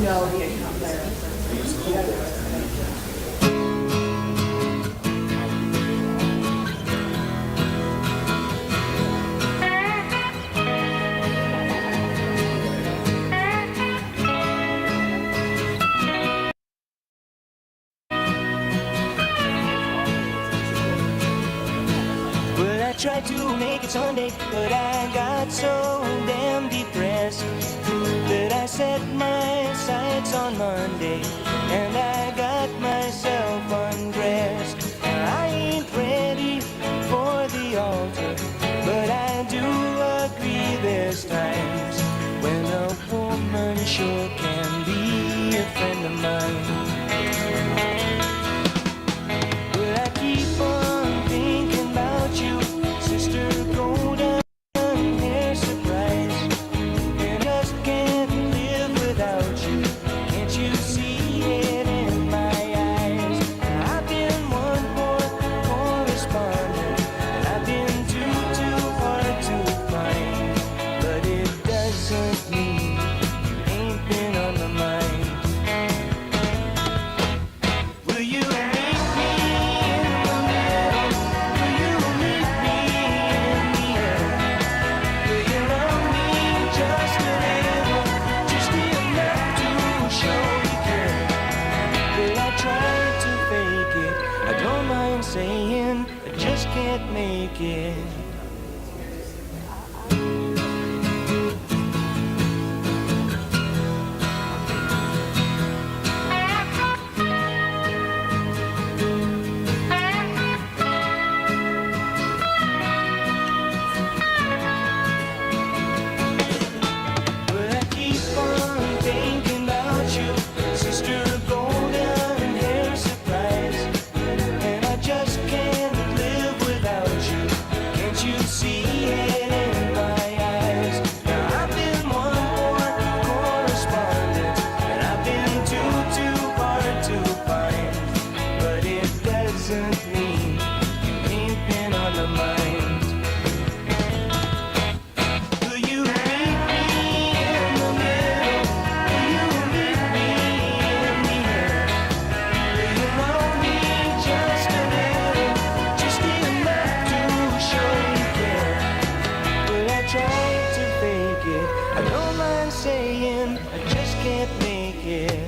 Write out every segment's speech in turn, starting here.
No, the account there. Well, I tried to make it Sunday, but I got so damn depressed that I set my sights on Monday, and I got myself undressed. I ain't ready for the altar, but I do agree there's times when a woman sure can be a friend of mine. Well, I keep on thinking about you, Sister Golden Hair Surprise, and I just can't live without you. Can't you see it in my eyes? I've been one more correspondent, and I've been too hard to find, but it doesn't mean you ain't been on my mind. Will you meet me in the middle? Will you meet me in the end? Will you love me just a little, just enough to show you care? Will I try to fake it? I don't mind saying I just can't make it. But I keep on thinking about you, Sister Golden Hair Surprise, and I just can't live without you. Can't you see it in my eyes? Now I've been one more correspondent, and I've been too hard to find, but it doesn't mean you ain't been on my mind. Will you meet me in the middle? Will you meet me in the end? Will you love me just a little, just enough to show you care? Will I try to fake it? I don't mind saying I just can't make it.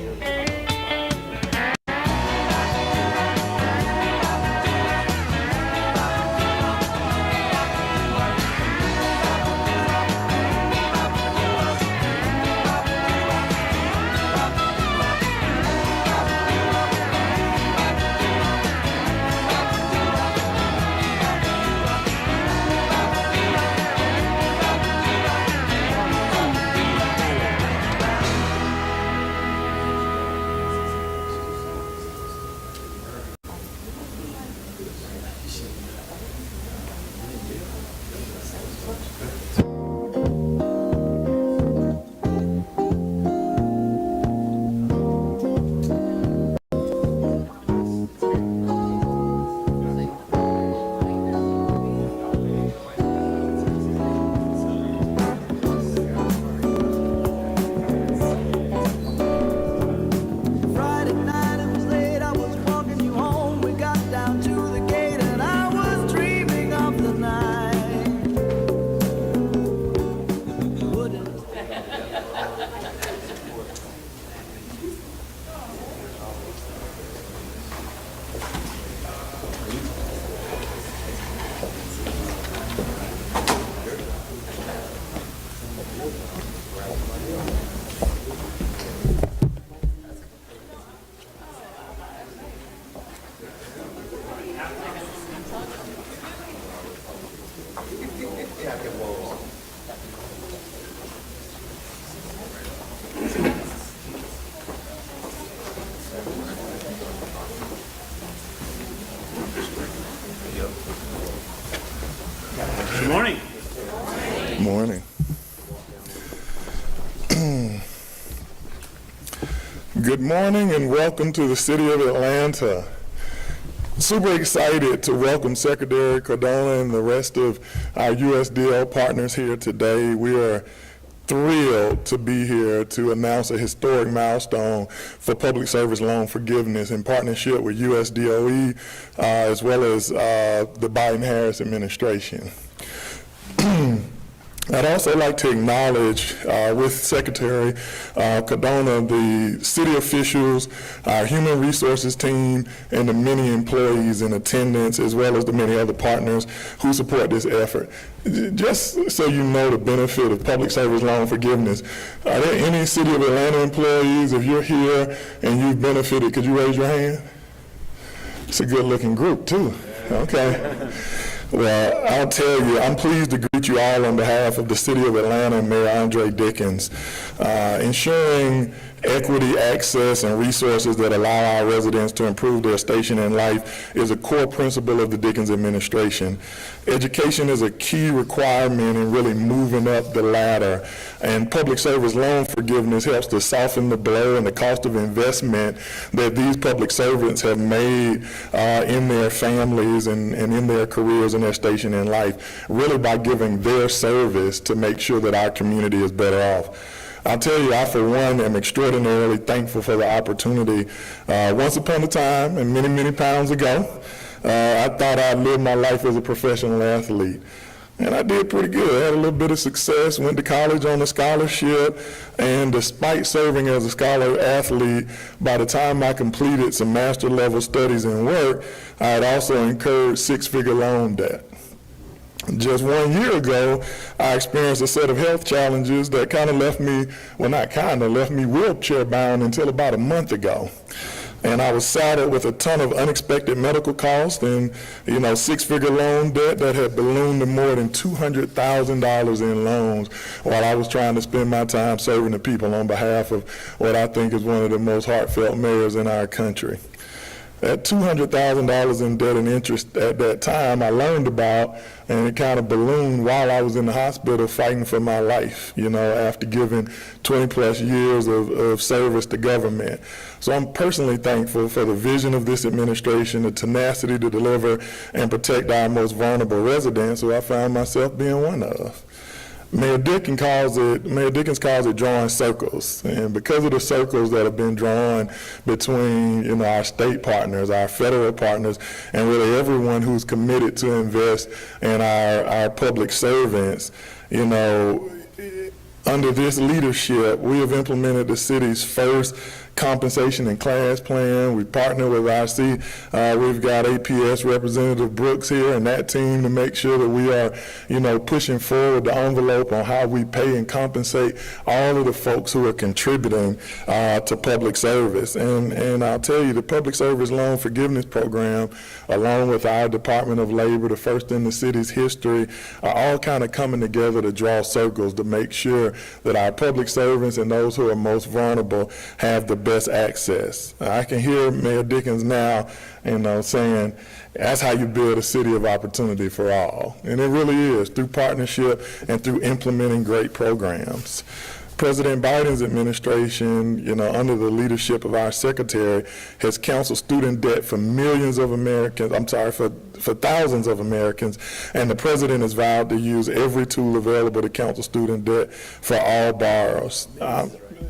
Friday night it was late, I was walking you home. We got down to the gate and I was dreaming of the night. Wouldn't Good morning. Morning. Good morning and welcome to the city of Atlanta. Super excited to welcome Secretary Cardona and the rest of our USDO partners here today. We are thrilled to be here to announce a historic milestone for public service loan forgiveness in partnership with USDOE as well as the Biden-Harris administration. I'd also like to acknowledge with Secretary Cardona the city officials, our human resources team, and the many employees in attendance, as well as the many other partners who support this effort. Just so you know the benefit of public service loan forgiveness, are there any City of Atlanta employees? If you're here and you've benefited, could you raise your hand? It's a good-looking group, too. Okay. Well, I'll tell you, I'm pleased to greet you all on behalf of the City of Atlanta and Mayor Andre Dickens. Ensuring equity, access, and resources that allow our residents to improve their station in life is a core principle of the Dickens administration. Education is a key requirement in really moving up the ladder, and public service loan forgiveness helps to soften the blow and the cost of investment that these public servants have made in their families and in their careers and their station in life, really by giving their service to make sure that our community is better off. I'll tell you, I, for one, am extraordinarily thankful for the opportunity. Once upon a time, and many, many pounds ago, I thought I'd live my life as a professional athlete. And I did pretty good. I had a little bit of success, went to college on a scholarship, and despite serving as a scholar athlete, by the time I completed some master level studies and work, I had also incurred six-figure loan debt. Just 1 year ago, I experienced a set of health challenges that left me wheelchair bound until about a month ago. And I was saddled with a ton of unexpected medical costs and, six-figure loan debt that had ballooned to more than $200,000 in loans while I was trying to spend my time serving the people on behalf of what I think is one of the most heartfelt mayors in our country. That $200,000 in debt and interest at that time I learned about, and it kind of ballooned while I was in the hospital fighting for my life, after giving 20 plus years of service to government. So I'm personally thankful for the vision of this administration, the tenacity to deliver and protect our most vulnerable residents, who I found myself being one of. Mayor Dickens calls it drawing circles, and because of the circles that have been drawn between our state partners, our federal partners, and really everyone who's committed to invest in our public servants, under this leadership, we have implemented the city's first compensation and class plan. We partner with RC. We've got APS Representative Brooks here and that team to make sure that we are, pushing forward the envelope on how we pay and compensate all of the folks who are contributing to public service. And I'll tell you, the Public Service Loan Forgiveness Program, along with our Department of Labor, the first in the city's history, are all kind of coming together to draw circles to make sure that our public servants and those who are most vulnerable have the best access. I can hear Mayor Dickens now, saying that's how you build a city of opportunity for all. And it really is, through partnership and through implementing great programs. President Biden's administration, under the leadership of our secretary, has canceled student debt for millions of Americans, for thousands of Americans, and the president has vowed to use every tool available to cancel student debt for all borrowers.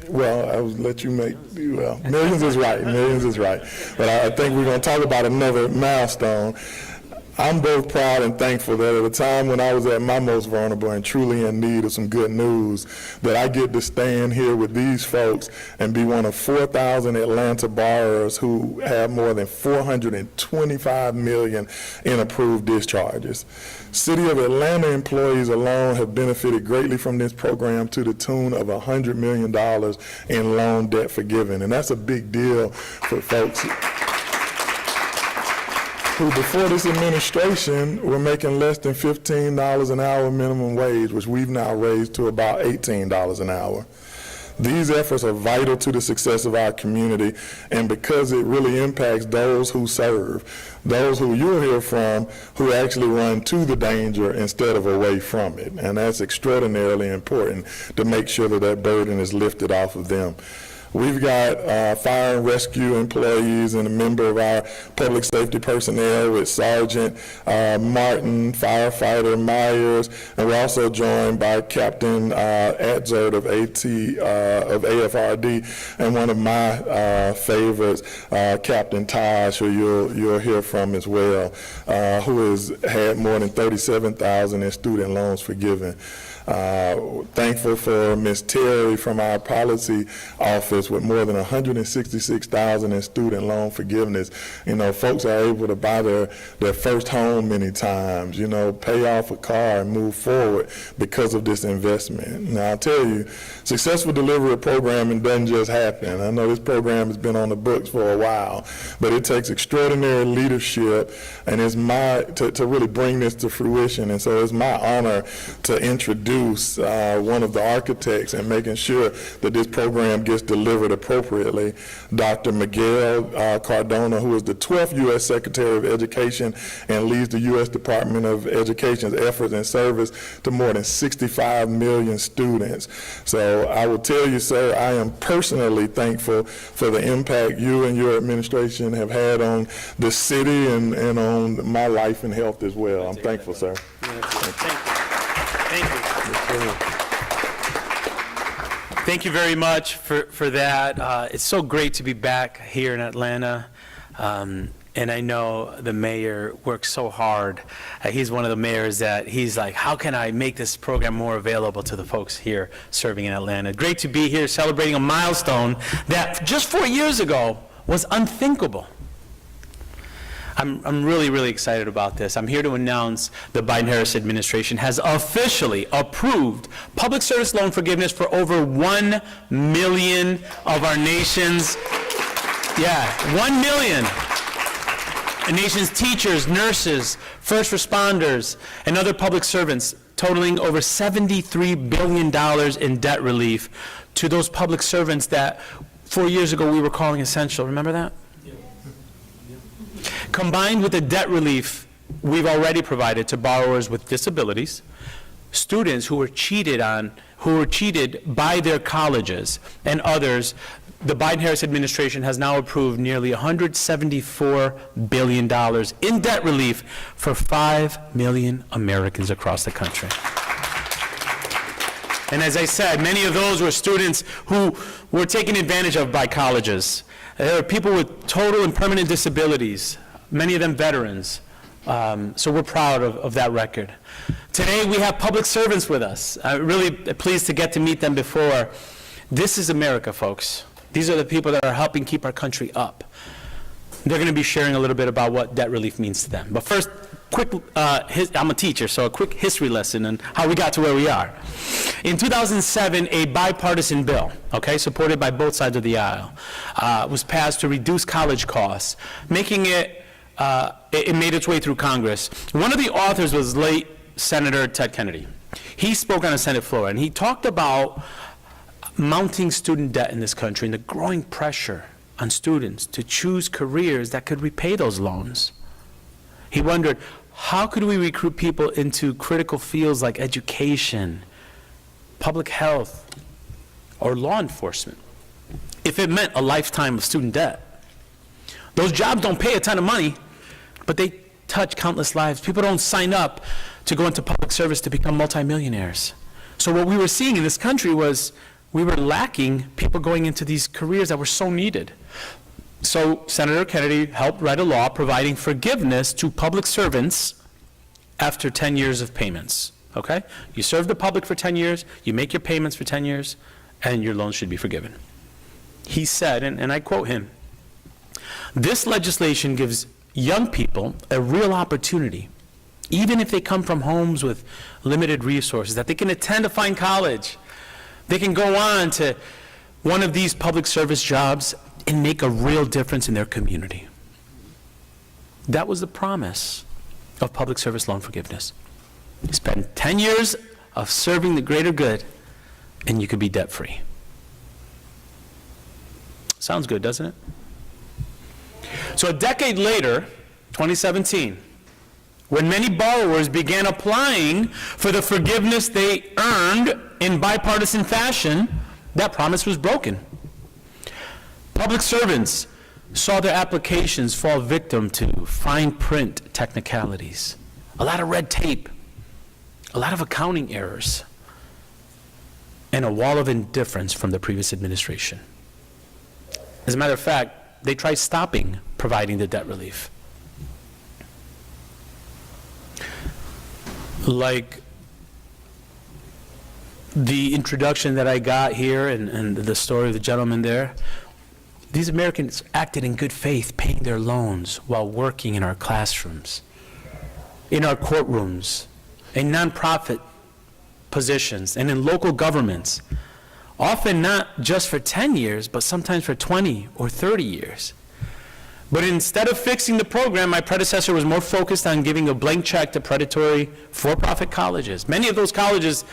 Well, I will let you millions is right, But I think we're going to talk about another milestone. I'm both proud and thankful that at a time when I was at my most vulnerable and truly in need of some good news, that I get to stand here with these folks and be one of 4,000 Atlanta borrowers who have more than $425 million in approved discharges. City of Atlanta employees alone have benefited greatly from this program to the tune of $100 million in loan debt forgiven, and that's a big deal for folks who before this administration were making less than $15 an hour minimum wage, which we've now raised to about $18 an hour. These efforts are vital to the success of our community, and because it really impacts those who serve, those who you'll hear from who actually run to the danger instead of away from it. And that's extraordinarily important to make sure that that burden is lifted off of them. We've got fire and rescue employees and a member of our public safety personnel with Sergeant Martin, firefighter Myers, and we're also joined by Captain Atzert of AFRD, and one of my favorites, Captain Taj, who you'll hear from as well, who has had more than $37,000 in student loans forgiven. Thankful for Ms. Terry from our policy office with more than $166,000 in student loan forgiveness. You know, folks are able to buy their first home many times, you know, pay off a car and move forward because of this investment. Now, I'll tell you, successful delivery of programming doesn't just happen. I know this program has been on the books for a while, but it takes extraordinary leadership, and it's to really bring this to fruition. And so it's my honor to introduce one of the architects and making sure that this program gets delivered appropriately, Dr. Miguel Cardona, who is the 12th U.S. Secretary of Education and leads the U.S. Department of Education's efforts and service to more than 65 million students. So I will tell you, sir, I am personally thankful for the impact you and your administration have had on the city and on my life and health as well. I'm thankful, sir. Thank you. Thank you very much for that. It's so great to be back here in Atlanta. And I know the mayor works so hard. He's one of the mayors that he's like, how can I make this program more available to the folks here serving in Atlanta? Great to be here celebrating a milestone that just 4 years ago was unthinkable. I'm really, really excited about this. I'm here to announce the Biden-Harris administration has officially approved public service loan forgiveness for over 1 million of our nation's, 1 million. The nation's teachers, nurses, first responders, and other public servants, totaling over $73 billion in debt relief to those public servants that 4 years ago we were calling essential. Remember that? Combined with the debt relief we've already provided to borrowers with disabilities, students who were cheated by their colleges, and others, the Biden-Harris administration has now approved nearly $174 billion in debt relief for 5 million Americans across the country. And as I said, many of those were students who were taken advantage of by colleges. There are people with total and permanent disabilities, many of them veterans. So we're proud of that record. Today we have public servants with us. I'm really pleased to get to meet them before. This is America, folks. These are the people that are helping keep our country up. They're going to be sharing a little bit about what debt relief means to them. But first, I'm a teacher, so a quick history lesson on how we got to where we are. In 2007, a bipartisan bill, supported by both sides of the aisle, was passed to reduce college costs, making it made its way through Congress. One of the authors was late Senator Ted Kennedy. He spoke on a Senate floor, and he talked about mounting student debt in this country and the growing pressure on students to choose careers that could repay those loans. He wondered, how could we recruit people into critical fields like education, public health, or law enforcement if it meant a lifetime of student debt? Those jobs don't pay a ton of money, but they touch countless lives. People don't sign up to go into public service to become multimillionaires. So what we were seeing in this country was we were lacking people going into these careers that were so needed. So Senator Kennedy helped write a law providing forgiveness to public servants after 10 years of payments, You serve the public for 10 years, you make your payments for 10 years, and your loans should be forgiven. He said, and I quote him, "This legislation gives young people a real opportunity, even if they come from homes with limited resources, that they can attend a fine college. They can go on to one of these public service jobs and make a real difference in their community." That was the promise of public service loan forgiveness. Spend 10 years of serving the greater good, and you could be debt-free. Sounds good, doesn't it? So a decade later, 2017, when many borrowers began applying for the forgiveness they earned in bipartisan fashion, that promise was broken. Public servants saw their applications fall victim to fine print technicalities, a lot of red tape, a lot of accounting errors, and a wall of indifference from the previous administration. As a matter of fact, they tried stopping providing the debt relief. Like the introduction that I got here and the story of the gentleman there, these Americans acted in good faith, paying their loans while working in our classrooms, in our courtrooms, in nonprofit positions, and in local governments, often not just for 10 years, but sometimes for 20 or 30 years. But instead of fixing the program, my predecessor was more focused on giving a blank check to predatory for-profit colleges. Many of those colleges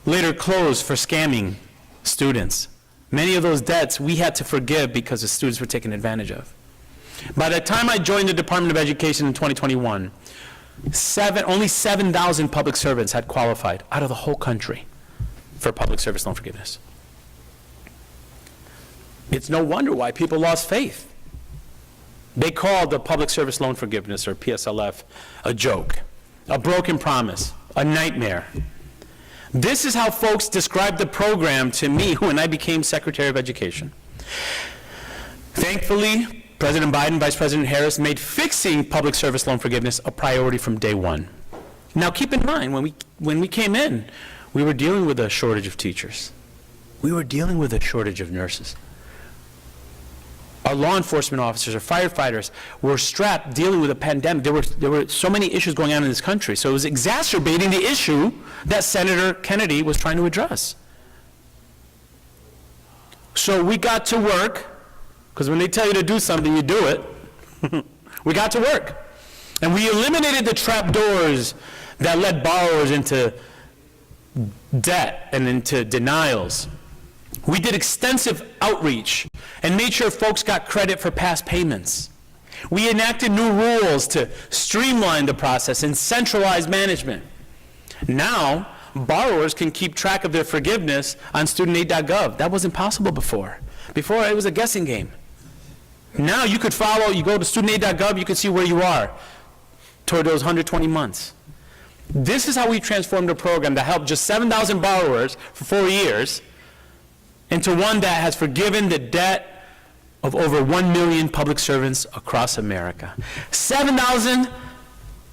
later closed for scamming students. Many of those debts we had to forgive because the students were taken advantage of. By the time I joined the Department of Education in 2021, only 7,000 public servants had qualified out of the whole country for public service loan forgiveness. It's no wonder why people lost faith. They called the public service loan forgiveness, or PSLF, a joke, a broken promise, a nightmare. This is how folks described the program to me when I became Secretary of Education. Thankfully, President Biden, Vice President Harris made fixing public service loan forgiveness a priority from day one. Now keep in mind, when we came in, we were dealing with a shortage of teachers. We were dealing with a shortage of nurses. Our law enforcement officers, our firefighters were strapped dealing with a pandemic. There were so many issues going on in this country, so it was exacerbating the issue that Senator Kennedy was trying to address. So we got to work, because when they tell you to do something, you do it. We got to work. And we eliminated the trapdoors that led borrowers into debt and into denials. We did extensive outreach and made sure folks got credit for past payments. We enacted new rules to streamline the process and centralize management. Now, borrowers can keep track of their forgiveness on studentaid.gov. That wasn't possible before. Before, it was a guessing game. Now you could follow, you go to studentaid.gov, you can see where you are toward those 120 months. This is how we transformed a program that helped just 7,000 borrowers for 4 years into one that has forgiven the debt of over 1 million public servants across America. 7,000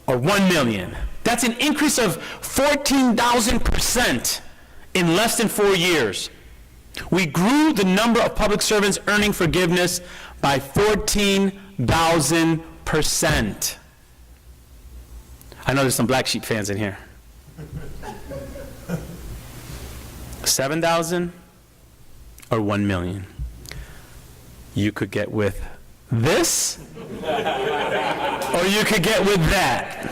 or 1 million. That's an increase of 14,000% in less than 4 years. We grew the number of public servants earning forgiveness by 14,000%. I know there's some Black Sheep fans in here. 7,000 or 1 million. You could get with this, or you could get with that.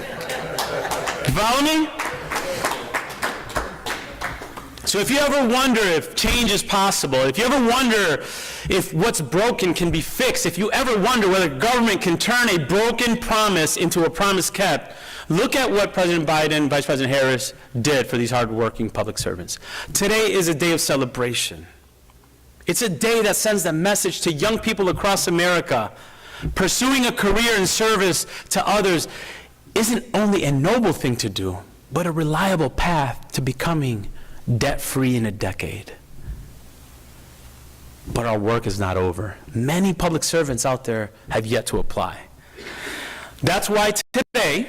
You follow me? So if you ever wonder if change is possible, if you ever wonder if what's broken can be fixed, if you ever wonder whether government can turn a broken promise into a promise kept, look at what President Biden, Vice President Harris did for these hardworking public servants. Today is a day of celebration. It's a day that sends the message to young people across America. Pursuing a career in service to others isn't only a noble thing to do, but a reliable path to becoming debt-free in a decade. But our work is not over. Many public servants out there have yet to apply. That's why today,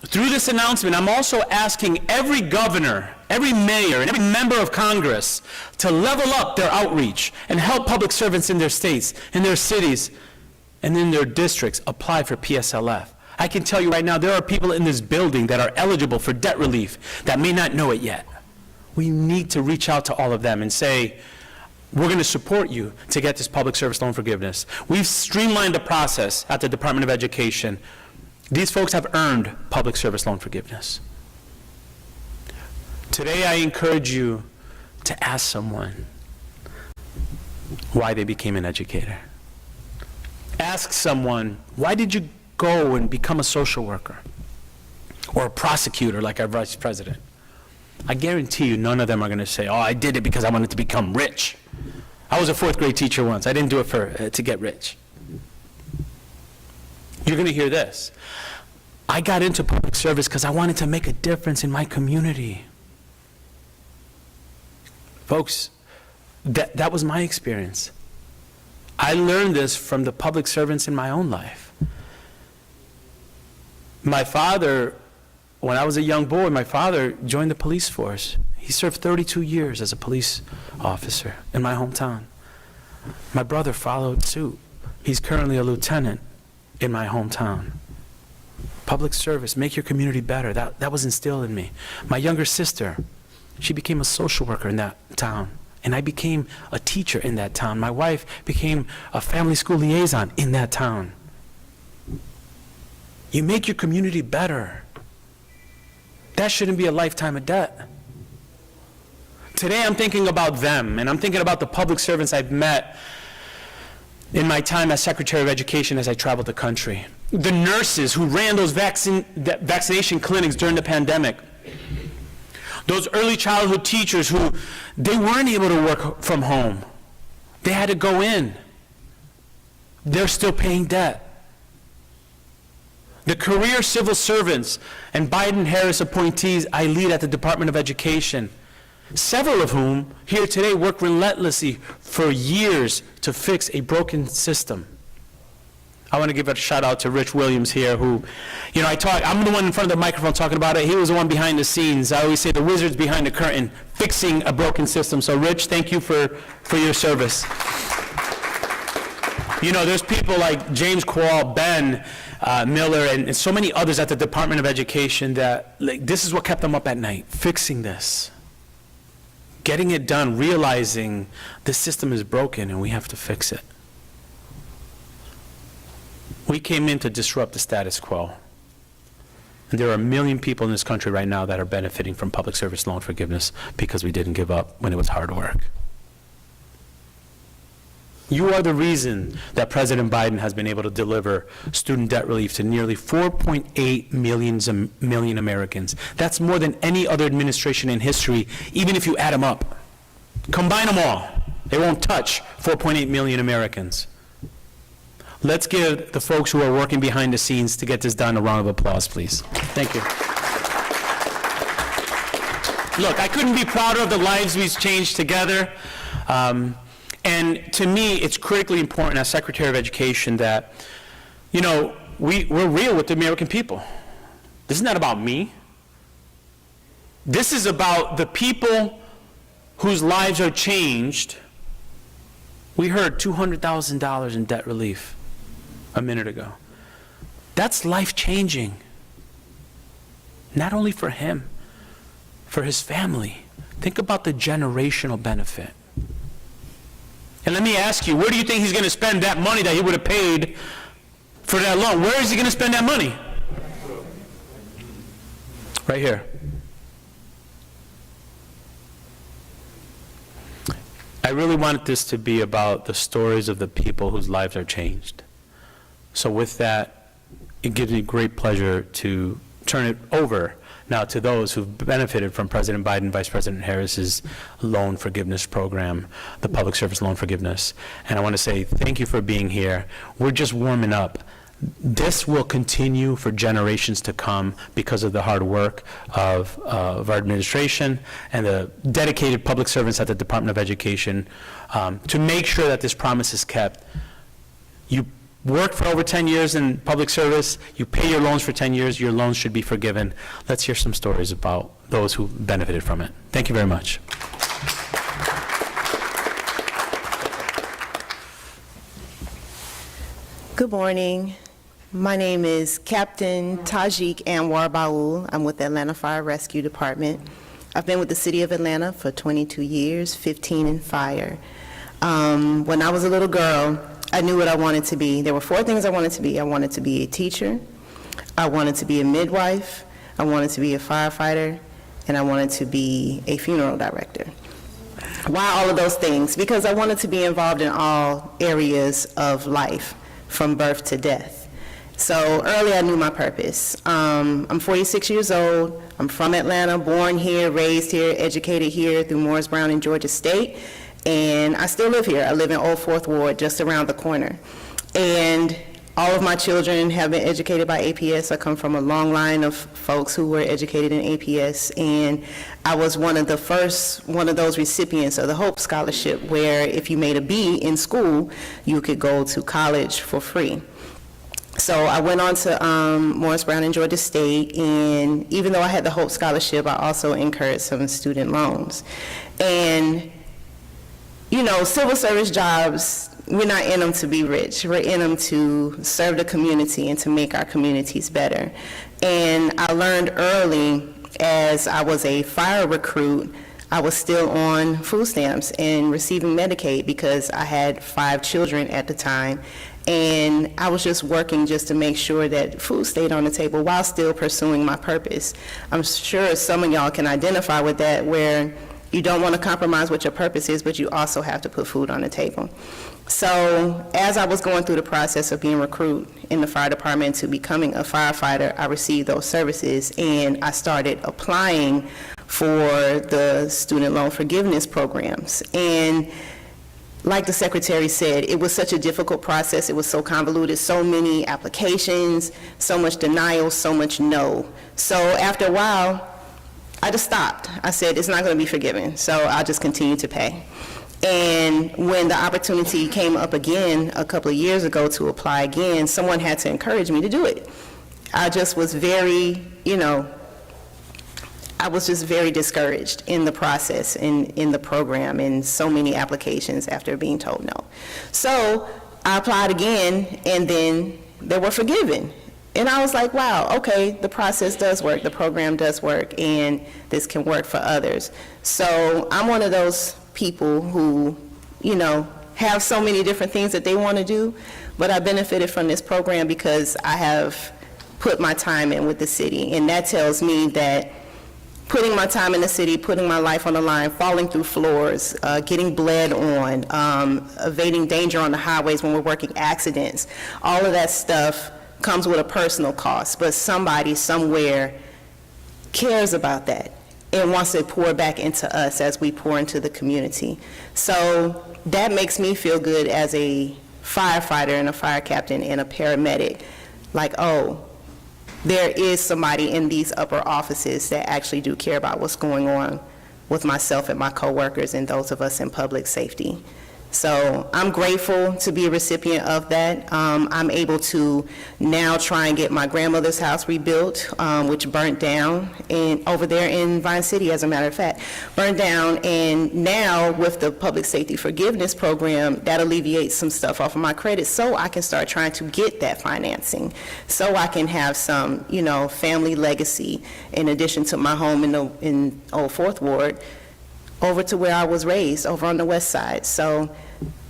through this announcement, I'm also asking every governor, every mayor, and every member of Congress to level up their outreach and help public servants in their states, in their cities, and in their districts apply for PSLF. I can tell you right now, there are people in this building that are eligible for debt relief that may not know it yet. We need to reach out to all of them and say, we're going to support you to get this public service loan forgiveness. We've streamlined the process at the Department of Education. These folks have earned public service loan forgiveness. Today I encourage you to ask someone why they became an educator. Ask someone, why did you go and become a social worker or a prosecutor like our vice president? I guarantee you none of them are going to say, oh, I did it because I wanted to become rich. I was a fourth grade teacher once. I didn't do it to get rich. You're going to hear this. I got into public service because I wanted to make a difference in my community. Folks, that was my experience. I learned this from the public servants in my own life. My father, when I was a young boy, my father joined the police force. He served 32 years as a police officer in my hometown. My brother followed suit. He's currently a lieutenant in my hometown. Public service, make your community better. That was instilled in me. My younger sister, she became a social worker in that town, and I became a teacher in that town. My wife became a family school liaison in that town. You make your community better. That shouldn't be a lifetime of debt. Today I'm thinking about them, and I'm thinking about the public servants I've met in my time as Secretary of Education as I traveled the country. The nurses who ran those vaccination clinics during the pandemic. Those early childhood teachers who, they weren't able to work from home. They had to go in. They're still paying debt. The career civil servants and Biden-Harris appointees I lead at the Department of Education, several of whom here today work relentlessly for years to fix a broken system. I want to give a shout out to Rich Williams here, who, I'm the one in front of the microphone talking about it. He was the one behind the scenes. I always say the wizard's behind the curtain, fixing a broken system. So Rich, thank you for your service. There's people like James Quall, Ben Miller, and so many others at the Department of Education that, this is what kept them up at night, fixing this. Getting it done, realizing the system is broken and we have to fix it. We came in to disrupt the status quo. And there are 1 million people in this country right now that are benefiting from public service loan forgiveness because we didn't give up when it was hard work. You are the reason that President Biden has been able to deliver student debt relief to nearly 4.8 million Americans. That's more than any other administration in history, even if you add them up. Combine them all, they won't touch 4.8 million Americans. Let's give the folks who are working behind the scenes to get this done a round of applause, please. Thank you. Look, I couldn't be prouder of the lives we've changed together. And to me, it's critically important as Secretary of Education that, we're real with the American people. This is not about me. This is about the people whose lives are changed. We heard $200,000 in debt relief a minute ago. That's life-changing. Not only for him, for his family. Think about the generational benefit. And let me ask you, where do you think he's going to spend that money that he would have paid for that loan? Where is he going to spend that money? Right here. I really wanted this to be about the stories of the people whose lives are changed. So with that, it gives me great pleasure to turn it over now to those who've benefited from President Biden, Vice President Harris's loan forgiveness program, the public service loan forgiveness. And I want to say thank you for being here. We're just warming up. This will continue for generations to come because of the hard work of our administration and the dedicated public servants at the Department of Education to make sure that this promise is kept. You worked for over 10 years in public service, you pay your loans for 10 years, your loans should be forgiven. Let's hear some stories about those who benefited from it. Thank you very much. Good morning. My name is Captain Tajik Anwar Baul. I'm with the Atlanta Fire Rescue Department. I've been with the City of Atlanta for 22 years, 15 in fire. When I was a little girl, I knew what I wanted to be. There were 4 things I wanted to be. I wanted to be a teacher, I wanted to be a midwife, I wanted to be a firefighter, and I wanted to be a funeral director. Why all of those things? Because I wanted to be involved in all areas of life, from birth to death. So early I knew my purpose. I'm 46 years old. I'm from Atlanta, born here, raised here, educated here through Morris Brown and Georgia State. And I still live here. I live in Old Fourth Ward, just around the corner. And all of my children have been educated by APS. I come from a long line of folks who were educated in APS, and I was one of those recipients of the Hope Scholarship, where if you made a B in school, you could go to college for free. So I went on to Morris Brown and Georgia State, and even though I had the Hope Scholarship, I also incurred some student loans. And, you know, civil service jobs, we're not in them to be rich. We're in them to serve the community and to make our communities better. And I learned early, as I was a fire recruit, I was still on food stamps and receiving Medicaid because I had 5 children at the time. And I was just working just to make sure that food stayed on the table while still pursuing my purpose. I'm sure some of y'all can identify with that, where you don't want to compromise what your purpose is, but you also have to put food on the table. So as I was going through the process of being recruited in the fire department to becoming a firefighter, I received those services, and I started applying for the student loan forgiveness programs. And like the secretary said, it was such a difficult process. It was so convoluted, so many applications, so much denial, so much no. So after a while, I just stopped. I said, it's not going to be forgiven, so I'll just continue to pay. And when the opportunity came up again a couple of years ago to apply again, someone had to encourage me to do it. I just was very, I was just very discouraged in the process, in the program, and so many applications after being told no. So I applied again, and then they were forgiven. And I was like, wow, okay, the process does work, the program does work, and this can work for others. So I'm one of those people who, have so many different things that they want to do, but I benefited from this program because I have put my time in with the city, and that tells me that putting my time in the city, putting my life on the line, falling through floors, getting bled on, evading danger on the highways when we're working accidents, all of that stuff comes with a personal cost, but somebody somewhere cares about that and wants to pour back into us as we pour into the community. So that makes me feel good as a firefighter and a fire captain and a paramedic, like, oh, there is somebody in these upper offices that actually do care about what's going on with myself and my coworkers and those of us in public safety. So I'm grateful to be a recipient of that. I'm able to now try and get my grandmother's house rebuilt, which burnt down over there in Vine City, as a matter of fact, burnt down. And now with the public safety forgiveness program, that alleviates some stuff off of my credit, so I can start trying to get that financing, so I can have some, family legacy in addition to my home in Old Fourth Ward, over to where I was raised, over on the west side. So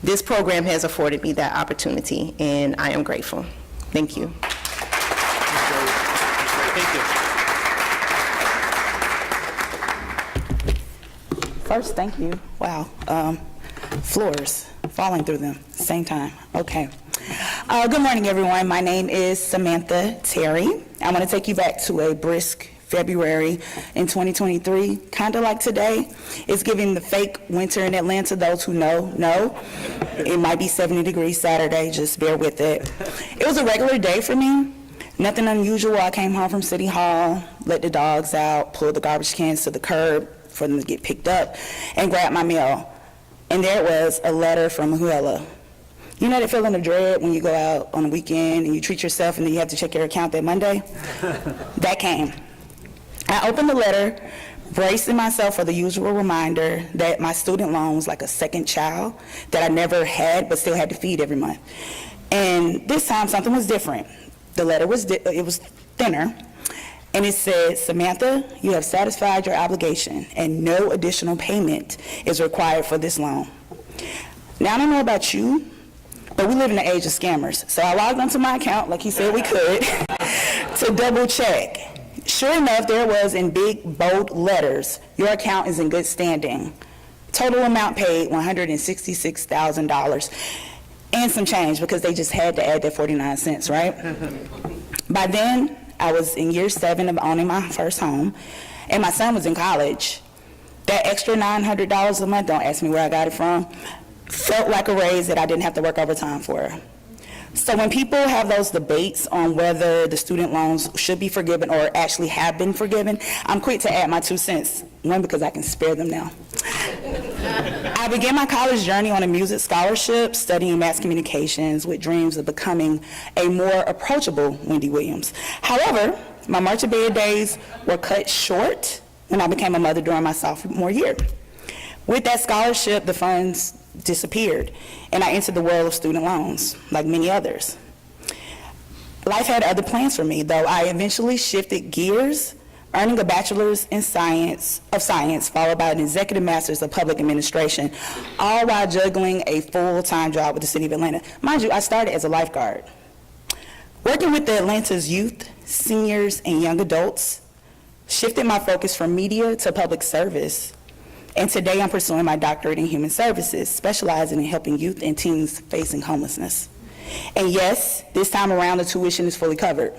this program has afforded me that opportunity, and I am grateful. Thank you. First, thank you. Wow. Floors, falling through them, same time. Okay. Good morning, everyone. My name is Samantha Terry. I want to take you back to a brisk February in 2023, kind of like today. It's giving the fake winter in Atlanta. Those who know. It might be 70 degrees Saturday, just bear with it. It was a regular day for me, nothing unusual. I came home from City Hall, let the dogs out, pulled the garbage cans to the curb for them to get picked up, and grabbed my mail. And there was a letter from whoever. You know that feeling of dread when you go out on the weekend and you treat yourself and then you have to check your account that Monday? That came. I opened the letter, bracing myself for the usual reminder that my student loan was like a second child that I never had but still had to feed every month. And this time something was different. The letter was it was thinner, and it said, Samantha, you have satisfied your obligation and no additional payment is required for this loan. Now, I don't know about you, but we live in the age of scammers. So I logged onto my account, like he said we could, to double check. Sure enough, there was in big, bold letters, your account is in good standing. Total amount paid, $166,000. And some change, because they just had to add that 49 cents, right? By then, I was in year 7 of owning my first home, and my son was in college. That extra $900 a month, don't ask me where I got it from, felt like a raise that I didn't have to work overtime for. So when people have those debates on whether the student loans should be forgiven or actually have been forgiven, I'm quick to add my 2 cents. One, because I can spare them now. I began my college journey on a music scholarship, studying mass communications with dreams of becoming a more approachable Wendy Williams. However, my marching band days were cut short when I became a mother during my sophomore year. With that scholarship, the funds disappeared, and I entered the world of student loans, like many others. Life had other plans for me, though I eventually shifted gears, earning a bachelor's in science, followed by an executive master's of public administration, all while juggling a full-time job with the city of Atlanta. Mind you, I started as a lifeguard. Working with the Atlanta's youth, seniors, and young adults shifted my focus from media to public service. And today I'm pursuing my doctorate in human services, specializing in helping youth and teens facing homelessness. And yes, this time around the tuition is fully covered.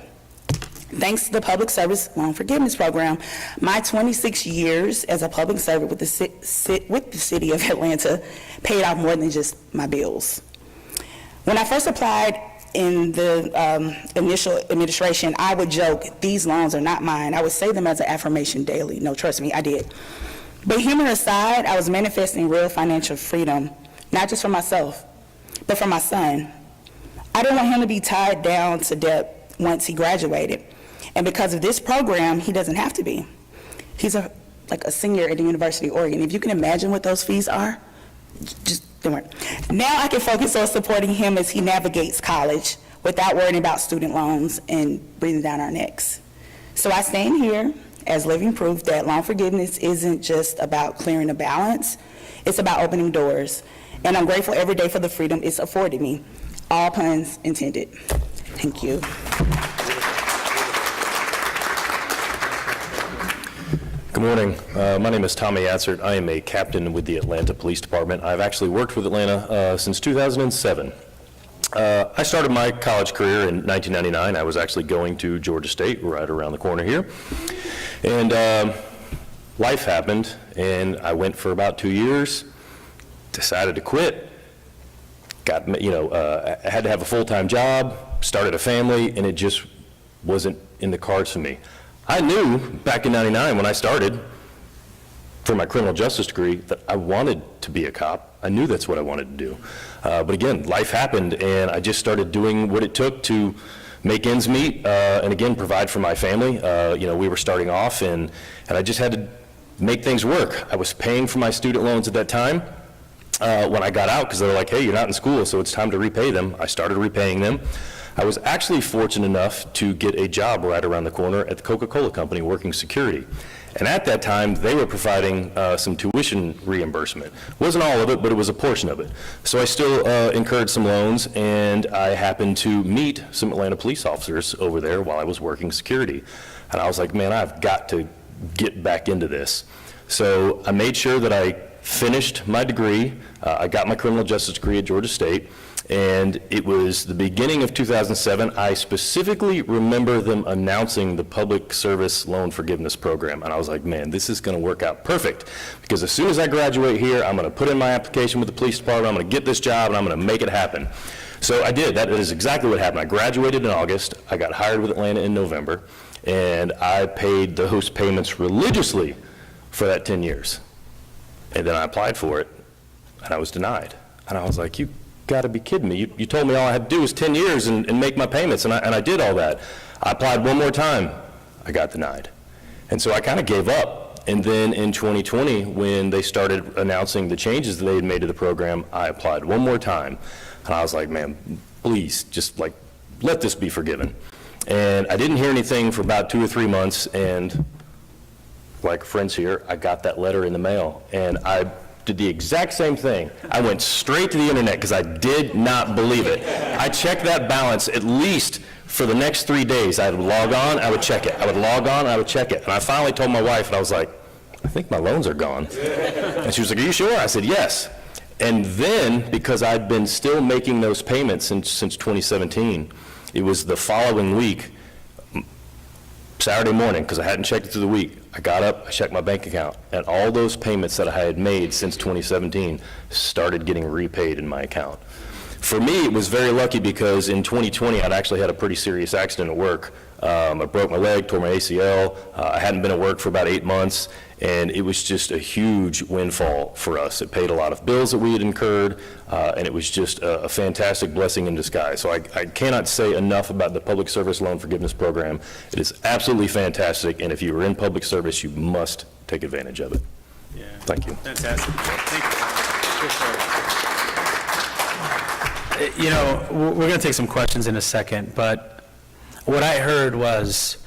Thanks to the Public Service Loan Forgiveness Program, my 26 years as a public servant with the city of Atlanta paid off more than just my bills. When I first applied in the initial administration, I would joke, these loans are not mine. I would say them as an affirmation daily. No, trust me, I did. But humor aside, I was manifesting real financial freedom, not just for myself, but for my son. I didn't want him to be tied down to debt once he graduated. And because of this program, he doesn't have to be. He's a senior at the University of Oregon. If you can imagine what those fees are, just don't worry. Now I can focus on supporting him as he navigates college without worrying about student loans and breathing down our necks. So I stand here as living proof that loan forgiveness isn't just about clearing a balance, it's about opening doors. And I'm grateful every day for the freedom it's afforded me. All puns intended. Thank you. Good morning. My name is Tommy Atzert. I am a captain with the Atlanta Police Department. I've actually worked with Atlanta since 2007. I started my college career in 1999. I was actually going to Georgia State, right around the corner here. And life happened, and I went for about 2 years, decided to quit. I had to have a full-time job, started a family, and it just wasn't in the cards for me. I knew back in '99 when I started for my criminal justice degree that I wanted to be a cop. I knew that's what I wanted to do. But again, life happened, and I just started doing what it took to make ends meet, and again, provide for my family. We were starting off, and I just had to make things work. I was paying for my student loans at that time. When I got out, because they were like, hey, you're not in school, so it's time to repay them, I started repaying them. I was actually fortunate enough to get a job right around the corner at the Coca-Cola company working security. And at that time, they were providing some tuition reimbursement. Wasn't all of it, but it was a portion of it. So I still incurred some loans, and I happened to meet some Atlanta police officers over there while I was working security. And I was like, man, I've got to get back into this. So I made sure that I finished my degree. I got my criminal justice degree at Georgia State. And it was the beginning of 2007. I specifically remember them announcing the Public Service Loan Forgiveness Program. And I was like, man, this is going to work out perfect. Because as soon as I graduate here, I'm going to put in my application with the police department, I'm going to get this job, and I'm going to make it happen. So I did. That is exactly what happened. I graduated in August. I got hired with Atlanta in November. And I paid those payments religiously for that 10 years. And then I applied for it, and I was denied. And I was like, you got to be kidding me. You told me all I had to do was 10 years and make my payments, and I did all that. I applied one more time. I got denied. And so I kind of gave up. And then in 2020, when they started announcing the changes that they had made to the program, I applied one more time. And I was like, man, please, just let this be forgiven. And I didn't hear anything for about 2 or 3 months, and like friends here, I got that letter in the mail, and I did the exact same thing. I went straight to the internet because I did not believe it. I checked that balance at least for the next 3 days. I would log on, I would check it. I would log on, I would check it. And I finally told my wife, and I was like, I think my loans are gone. And she was like, are you sure? I said, yes. And then, because I'd been still making those payments since 2017, it was the following week, Saturday morning, because I hadn't checked it through the week, I got up, I checked my bank account, and all those payments that I had made since 2017 started getting repaid in my account. For me, it was very lucky because in 2020, I'd actually had a pretty serious accident at work. I broke my leg, tore my ACL. I hadn't been at work for about 8 months, and it was just a huge windfall for us. It paid a lot of bills that we had incurred, and it was just a fantastic blessing in disguise. So I cannot say enough about the Public Service Loan Forgiveness Program. It is absolutely fantastic, and if you are in public service, you must take advantage of it. Yeah. Thank you. Fantastic. Thank you. You know, we're going to take some questions in a second, but what I heard was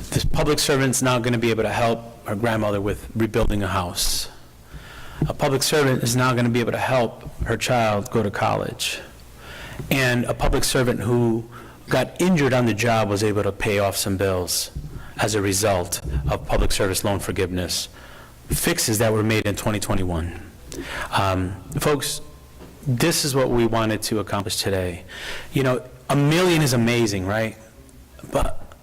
this public servant's now going to be able to help her grandmother with rebuilding a house. A public servant is now going to be able to help her child go to college. And a public servant who got injured on the job was able to pay off some bills as a result of public service loan forgiveness, fixes that were made in 2021. Folks, this is what we wanted to accomplish today. You know, $1 million is amazing, right? But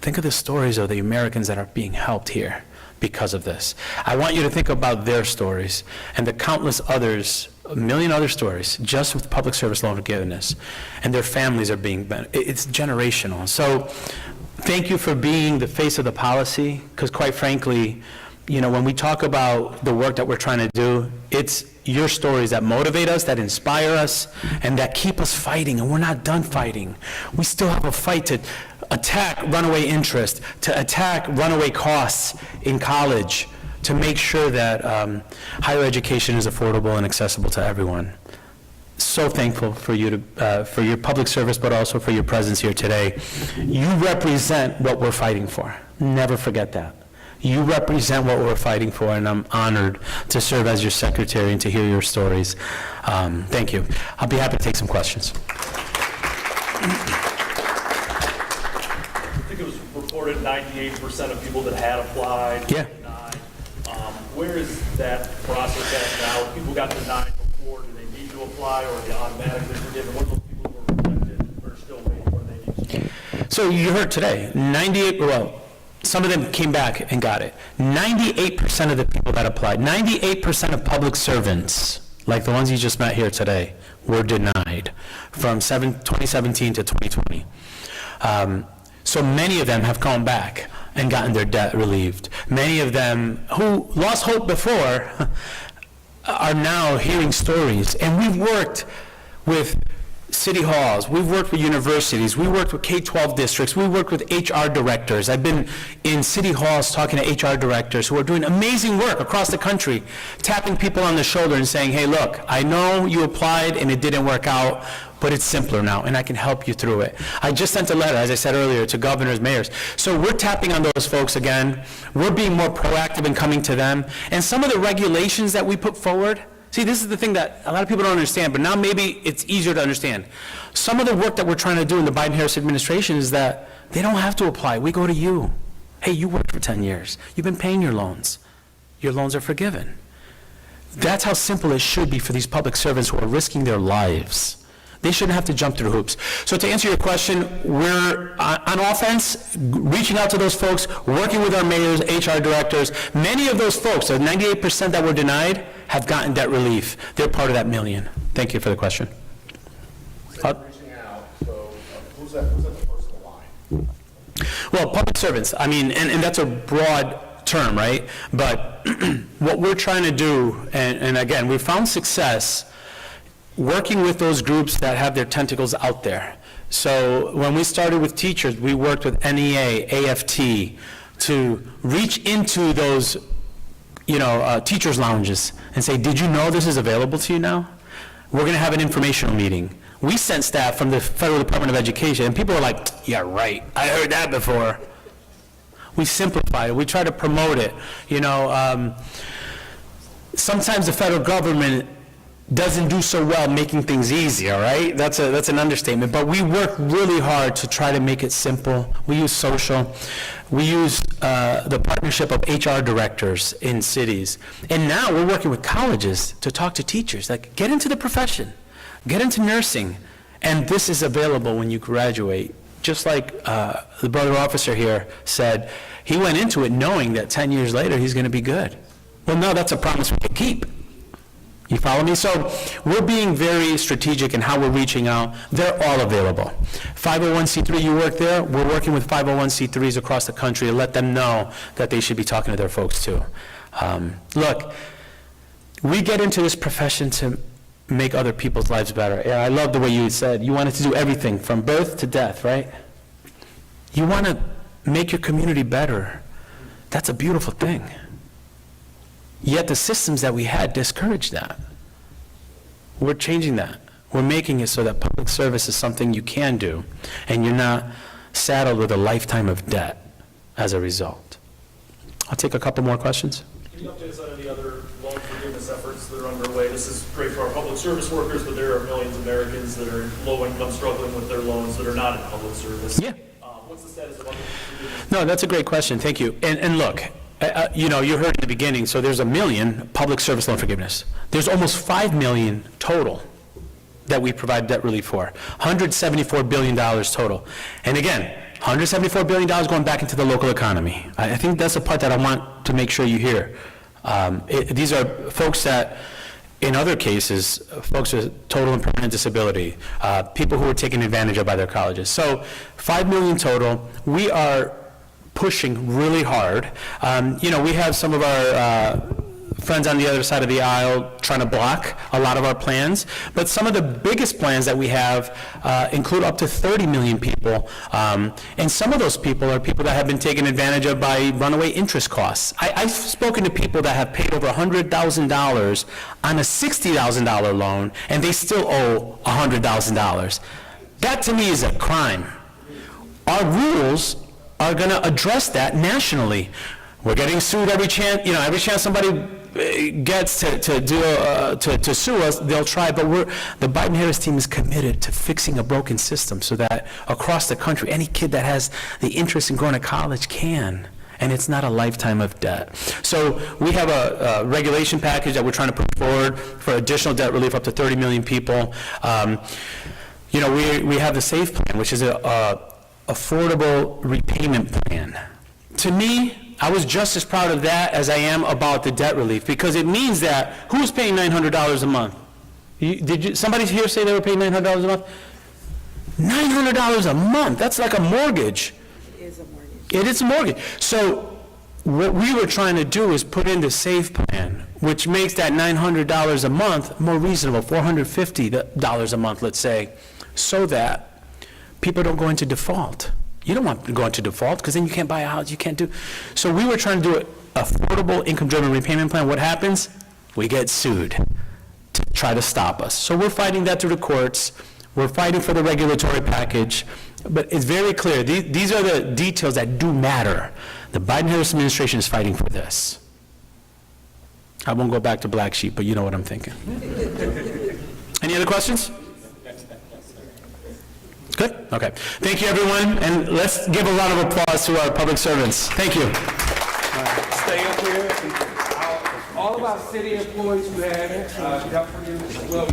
think of the stories of the Americans that are being helped here because of this. I want you to think about their stories and the countless others, 1 million other stories, just with public service loan forgiveness, and their families are being, it's generational. So thank you for being the face of the policy, because quite frankly, you know, when we talk about the work that we're trying to do, it's your stories that motivate us, that inspire us, and that keep us fighting, and we're not done fighting. We still have a fight to attack runaway interest, to attack runaway costs in college, to make sure that higher education is affordable and accessible to everyone. So thankful for you to, for your public service, but also for your presence here today. You represent what we're fighting for. Never forget that. You represent what we're fighting for, and I'm honored to serve as your secretary and to hear your stories. Thank you. I'll be happy to take some questions. I think it was reported 98% of people that had applied Yeah. were denied. Where is that process at now? People got denied before, do they need to apply, or are they automatically forgiven? What are those people who were rejected or still waiting where they need to? So you heard today, 98, well, some of them came back and got it. 98% of the people that applied, 98% of public servants, like the ones you just met here today, were denied from 2017 to 2020. So many of them have come back and gotten their debt relieved. Many of them who lost hope before are now hearing stories. And we've worked with city halls, we've worked with universities, we worked with K-12 districts, we worked with HR directors. I've been in city halls talking to HR directors who are doing amazing work across the country, tapping people on the shoulder and saying, hey, look, I know you applied and it didn't work out, but it's simpler now, and I can help you through it. I just sent a letter, as I said earlier, to governors, mayors. So we're tapping on those folks again. We're being more proactive in coming to them. And some of the regulations that we put forward, see, this is the thing that a lot of people don't understand, but now maybe it's easier to understand. Some of the work that we're trying to do in the Biden-Harris administration is that they don't have to apply. We go to you. Hey, you worked for 10 years. You've been paying your loans. Your loans are forgiven. That's how simple it should be for these public servants who are risking their lives. They shouldn't have to jump through hoops. So to answer your question, we're on offense, reaching out to those folks, working with our mayors, HR directors. Many of those folks, the 98% that were denied, have gotten debt relief. They're part of that million. Thank you for the question. Reaching out, so who's at the first of the line? Well, public servants, I mean, and that's a broad term, right? But what we're trying to do, and again, we found success working with those groups that have their tentacles out there. So when we started with teachers, we worked with NEA, AFT, to reach into those, teachers' lounges and say, did you know this is available to you now? We're going to have an informational meeting. We sent staff from the Federal Department of Education, and people were like, yeah, right, I heard that before. We simplified it. We try to promote it. Sometimes the federal government doesn't do so well making things easy, all right? That's an understatement. But we work really hard to try to make it simple. We use social. We use the partnership of HR directors in cities. And now we're working with colleges to talk to teachers. Like, get into the profession. Get into nursing. And this is available when you graduate just like the brother officer here said, he went into it knowing that 10 years later he's going to be good. Well, no, that's a promise we can keep. You follow me? So we're being very strategic in how we're reaching out. They're all available. 501c3, you work there, we're working with 501c3s across the country to let them know that they should be talking to their folks too. Look, we get into this profession to make other people's lives better. Yeah, I love the way you said you wanted to do everything from birth to death, right? You want to make your community better. That's a beautiful thing. Yet the systems that we had discouraged that. We're changing that. We're making it so that public service is something you can do, and you're not saddled with a lifetime of debt as a result. I'll take a couple more questions. Can you update us on any other loan forgiveness efforts that are underway? This is great for our public service workers, but there are millions of Americans that are low income struggling with their loans that are not in public service. Yeah. What's the status of other forgiveness? No, that's a great question. Thank you. And look, you know, you heard in the beginning, so there's 1 million public service loan forgiveness. There's almost 5 million total that we provide debt relief for. $174 billion total. And again, $174 billion going back into the local economy. I think that's the part that I want to make sure you hear. These are folks that, in other cases, folks with total and permanent disability, people who are taken advantage of by their colleges. So 5 million total. We are pushing really hard. You know, we have some of our friends on the other side of the aisle trying to block a lot of our plans, but some of the biggest plans that we have include up to 30 million people, and some of those people are people that have been taken advantage of by runaway interest costs. I've spoken to people that have paid over $100,000 on a $60,000 loan, and they still owe $100,000. That to me is a crime. Our rules are going to address that nationally. We're getting sued every chance, you know, every chance somebody gets to sue us, they'll try, but the Biden-Harris team is committed to fixing a broken system so that across the country, any kid that has the interest in going to college can, and it's not a lifetime of debt. So we have a regulation package that we're trying to put forward for additional debt relief up to 30 million people. You know, we have the SAFE plan, which is a affordable repayment plan. To me, I was just as proud of that as I am about the debt relief, because it means that who's paying $900 a month? Somebody here say they were paying $900 a month? $900 a month, that's like a mortgage. It is a mortgage. It is a mortgage. So what we were trying to do is put in the SAFE plan, which makes that $900 a month more reasonable, $450 a month, let's say, so that people don't go into default. You don't want to go into default because then you can't buy a house, you can't do. So we were trying to do an affordable income-driven repayment plan. What happens? We get sued to try to stop us. So we're fighting that through the courts. We're fighting for the regulatory package. But it's very clear. These are the details that do matter. The Biden-Harris administration is fighting for this. I won't go back to black sheep, but you know what I'm thinking. Any other questions? Good? Okay. Thank you, everyone, and let's give a round of applause to our public servants. Thank you. Stay up here. All of our city employees who have debt forgiveness, well,